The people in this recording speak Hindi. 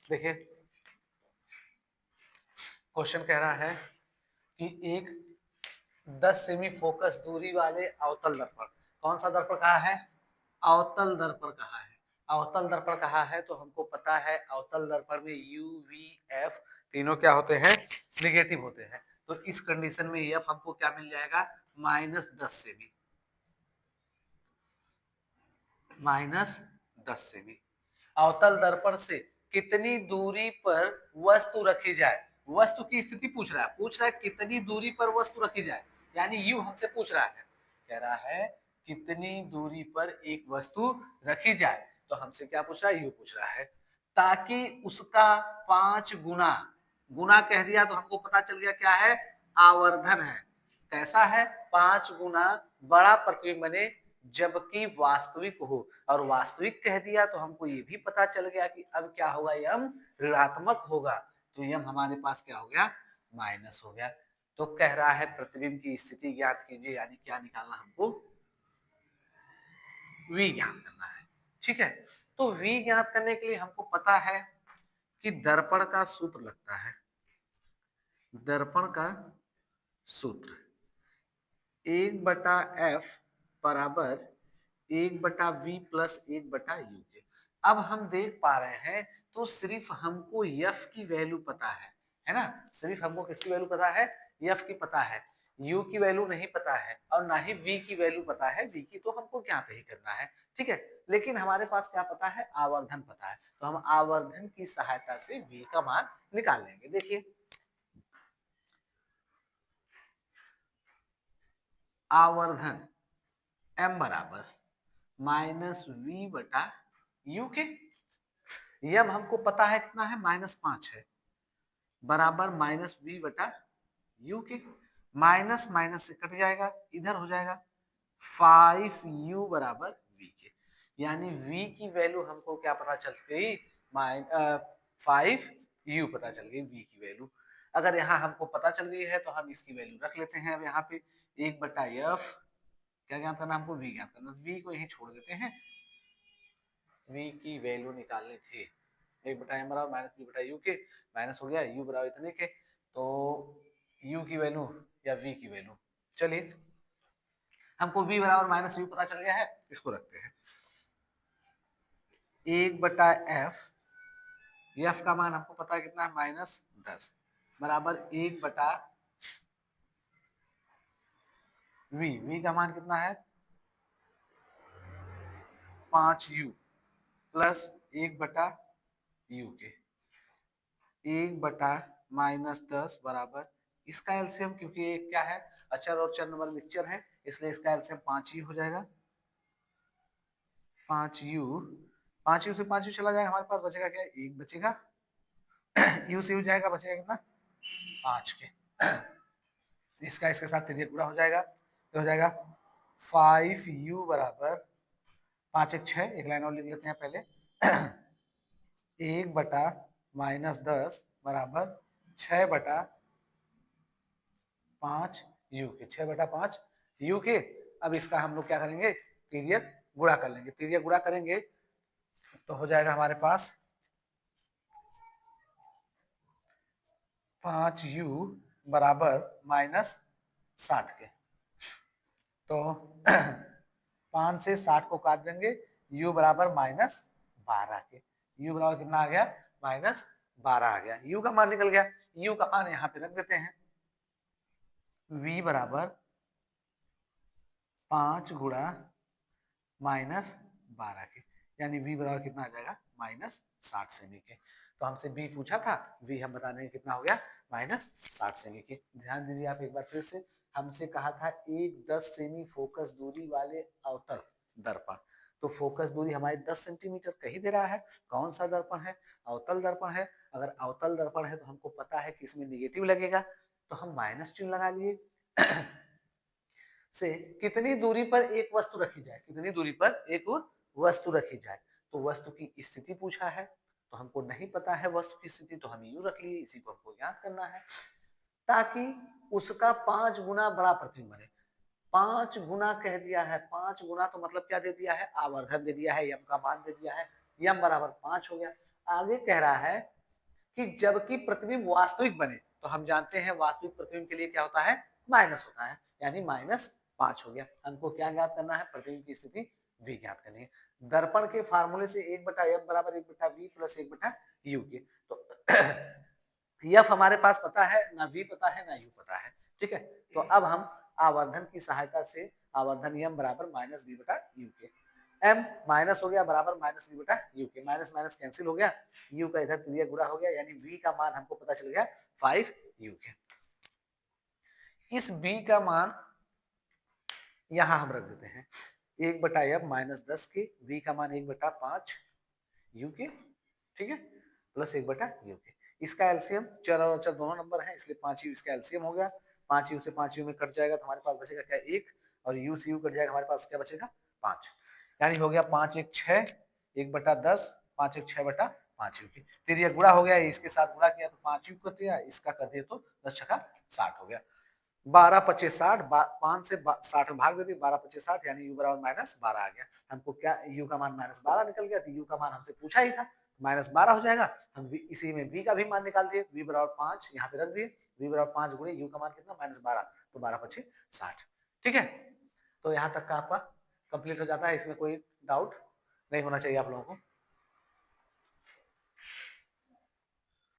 देखिए क्वेश्चन कह रहा है कि एक 10 सेमी फोकस दूरी वाले अवतल दर्पण, कौन सा दर्पण कहा है? अवतल दर्पण कहा है। अवतल दर्पण कहा है तो हमको पता है अवतल दर्पण में यू वी एफ तीनों क्या होते हैं? निगेटिव होते हैं। तो इस कंडीशन में एफ हमको क्या मिल जाएगा? -10 सेमी, -10 सेमी। अवतल दर्पण से कितनी दूरी पर वस्तु रखी जाए? वस्तु की स्थिति पूछ रहा है कितनी दूरी पर वस्तु रखी जाए, यानी यू हमसे पूछ रहा है, कह रहा है कितनी दूरी पर एक वस्तु रखी जाए। तो हमसे क्या पूछ रहा है? यू पूछ रहा है, ताकि उसका 5 गुना, गुना कह दिया तो हमको पता चल गया क्या है? आवर्धन है। कैसा है? 5 गुना बड़ा प्रतिबिंब बने जबकि वास्तविक हो, और वास्तविक कह दिया तो हमको ये भी पता चल गया कि अब क्या होगा? यम ऋणात्मक होगा, तो यम हमारे पास क्या हो गया? माइनस हो गया। तो कह रहा है प्रतिबिंब की स्थिति ज्ञात कीजिए, यानी क्या निकालना हमको? वी ज्ञात करना है। ठीक है, तो वी ज्ञात करने के लिए हमको पता है कि दर्पण का सूत्र लगता है। दर्पण का सूत्र 1/f बराबर 1/v प्लस 1/u के। अब हम देख पा रहे हैं तो सिर्फ हमको f की वैल्यू पता है ना? सिर्फ हमको किसकी वैल्यू पता है? f की पता है। u की वैल्यू नहीं पता है और ना ही v की वैल्यू पता है। v की तो हमको ज्ञात ही करना है, ठीक है। लेकिन हमारे पास क्या पता है? आवर्धन पता है, तो हम आवर्धन की सहायता से v का मान निकाल लेंगे। देखिए आवर्धन m बराबर -v/u के। यम हमको पता है कितना है? -5 है, बराबर -v/u के। माइनस माइनस से कट जाएगा, इधर हो जाएगा 5u बराबर v के। यानी v की वैल्यू हमको क्या पता चल गई? 5u पता चल गई v की वैल्यू। अगर यहाँ हमको पता चल गई है तो हम इसकी वैल्यू रख लेते हैं। अब यहाँ पे 1/f क्या ज्ञात करना हमको? v ज्ञात करना। v को यही छोड़ देते हैं, v की वैल्यू निकालनी थी। 1/m बराबर -v/u के, माइनस हो गया u बराबर इतने के, तो u की वैल्यू या v की वैल्यू, चलिए हमको v बराबर -u पता चल गया है, इसको रखते हैं 1/f। f का मान हमको पता है कितना है? -10 बराबर 1/v। v का मान कितना है? 5u प्लस 1/u के। 1/-10 बराबर इसका एलसीएम, क्योंकि ये क्या है? अचर और चर नंबर मिक्सचर है, इसलिए इसका एलसीएम 5 ही हो जाएगा। 5u, 5u से 5u चला जाएगा, हमारे पास बचेगा क्या? 1 बचेगा। u से u जाएगा, बचेगा कितना? 5 के। इसका इसके साथ तिर्यक गुणा हो जाएगा, तो हो जाएगा 5u बराबर 5 1 6, एक लाइन और लिख लेते हैं पहले 1/-10 बराबर 6/5u के। 6/5u के। अब इसका हम लोग क्या करेंगे? तिर्यक गुणा कर लेंगे। तिर्यक गुणा करेंगे तो हो जाएगा हमारे पास 5u बराबर -60 के। तो 5 से 60 को काट देंगे, u बराबर -12 के। u बराबर कितना आ गया? -12 आ गया। u का मान निकल गया। u का मान यहाँ पे रख देते हैं, v बराबर 5 गुणा -12 के, यानी v बराबर कितना आ जाएगा? -60 सेमी के। तो हमसे v पूछा था, v हम बता देंगे कितना हो गया? -60 सेमी के। ध्यान दीजिए आप एक बार फिर से, हमसे कहा था एक 10 सेमी फोकस दूरी वाले अवतल दर्पण, तो फोकस दूरी हमारी 10 सेंटीमीटर कही दे रहा है। कौन सा दर्पण है? अवतल दर्पण है। अगर अवतल दर्पण है तो हमको पता है कि इसमें निगेटिव लगेगा, तो हम माइनस चिन्ह लगा लिए। से कितनी दूरी पर एक वस्तु रखी जाए, कितनी दूरी पर एक वस्तु रखी जाए, तो वस्तु की स्थिति पूछा है, तो हमको नहीं पता है वस्तु की स्थिति, तो हम यूं रख लिए, इसी को हमको ज्ञात करना है, ताकि उसका 5 गुना बड़ा प्रतिबिंब बने। 5 गुना कह दिया है, 5 गुना तो मतलब क्या दे दिया है? आवर्धन दे दिया है, यम का मान दे दिया है, यम बराबर 5 हो गया। आगे कह रहा है कि जबकि प्रतिबिंब वास्तविक बने, तो हम जानते हैं वास्तविक प्रतिबिंब के लिए क्या होता है, माइनस होता है, यानी -5 हो गया। हमको क्या ज्ञात करना है, प्रतिबिंब की स्थिति v ज्ञात करनी है। दर्पण के फार्मूले से 1/f बराबर 1/v प्लस 1/u के, तो एफ हमारे पास पता है, ना वी पता है, ना यू पता है, ठीक है। तो अब हम आवर्धन की सहायता से आवर्धन एम बराबर -b/u के, एम माइनस हो गया बराबर -b/u के, माइनस माइनस कैंसिल हो गया, यू का इधर त्रिज्या गुणा हो गया, यानी v का मान हमको पता चल गया 5u के। इस b का मान यहां हम रख देते हैं 1/f -10 के, v का मान 1/5u के, ठीक है, प्लस 1/u के। इसका एलसीएम, चर और अचर दोनों नंबर हैं, इसलिए 5u इसका एलसीएम हो गया, 5u से 5u में कट जाएगा तो हमारे पास बचेगा क्या 1, और u से u कट जाएगा, हमारे पास क्या बचेगा 5, यानी हो गया 5 1 6, 1/10, 5 1 6/5u की। फिर ये गुणा हो गया, इसके साथ गुणा किया तो 5u कर दिया, इसका कर दिया तो 10 छक्का 60 हो गया। 12 25 60, 5 से 60 में भाग दे दिए, 12 25 60, यानी u बराबर -12 आ गया। हमको क्या u का मान -12 निकल गया, तो u का मान हमसे पूछा ही था, -12 हो जाएगा। हम इसी में v का भी मान निकाल दिए, v बराबर 5 यहाँ पे रख दिए, v बराबर 5 गुणे u का मान कितना -12, तो 12 25 60, ठीक है। तो यहाँ तक का आपका कंप्लीट हो जाता है, इसमें कोई डाउट नहीं होना चाहिए आप लोगों को।